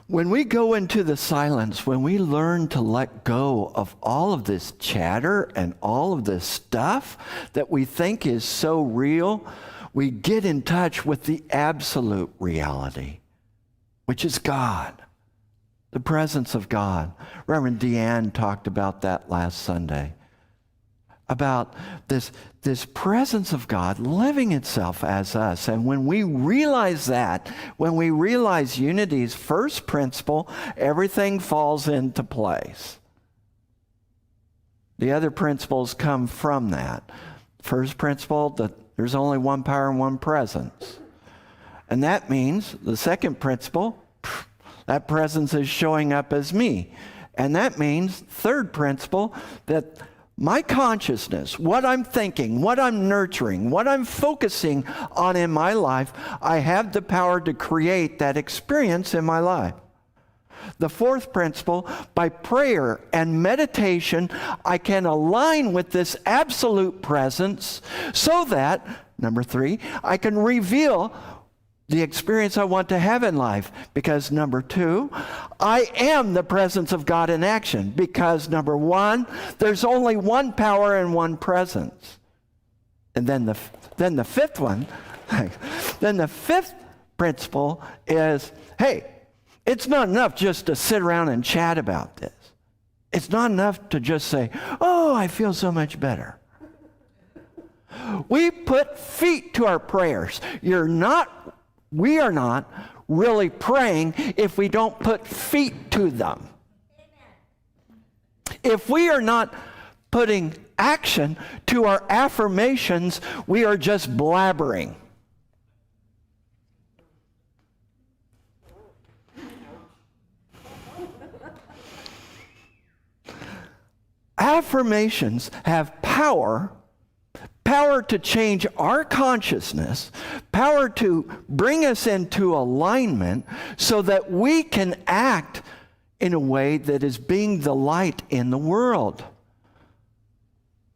When we go into the silence, when we learn to let go of all of this chatter and all of this stuff that we think is so real, we get in touch with the absolute reality, which is God, the presence of God. Reverend Deanne talked about that last Sunday, about this presence of God living itself as us. And when we realize that, when we realize unity's first principle, everything falls into place. The other principles come from that. First principle, that there's only one power and one presence. And that means, the second principle, that presence is showing up as me. And that means, third principle, that my consciousness, what I'm thinking, what I'm nurturing, what I'm focusing on in my life, I have the power to create that experience in my life. The fourth principle, by prayer and meditation, I can align with this absolute presence so that, number three, I can reveal the experience I want to have in life. Because number two, I am the presence of God in action. Because number one, there's only one power and one presence. And then the fifth one, then the fifth principle is, hey, it's not enough just to sit around and chat about this. It's not enough to just say, oh, I feel so much better. We put feet to our prayers. We are not really praying if we don't put feet to them. Amen. If we are not putting action to our affirmations, we are just blabbering. Affirmations have power to change our consciousness, power to bring us into alignment so that we can act in a way that is being the light in the world.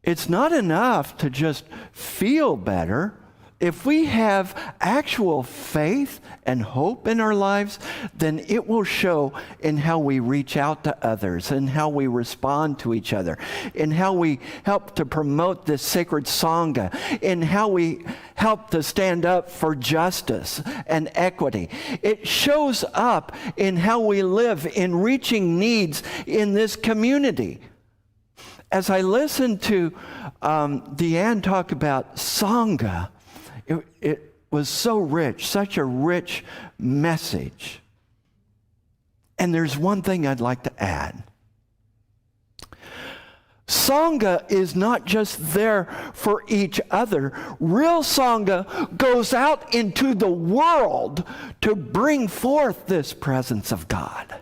It's not enough to just feel better. If we have actual faith and hope in our lives, then it will show in how we reach out to others, in how we respond to each other, in how we help to promote this sacred Sangha, in how we help to stand up for justice and equity. It shows up in how we live in reaching needs in this community. As I listened to Deanne talk about Sangha, it was so rich, such a rich message. And there's one thing I'd like to add. Sangha is not just there for each other. Real Sangha goes out into the world to bring forth this presence of God.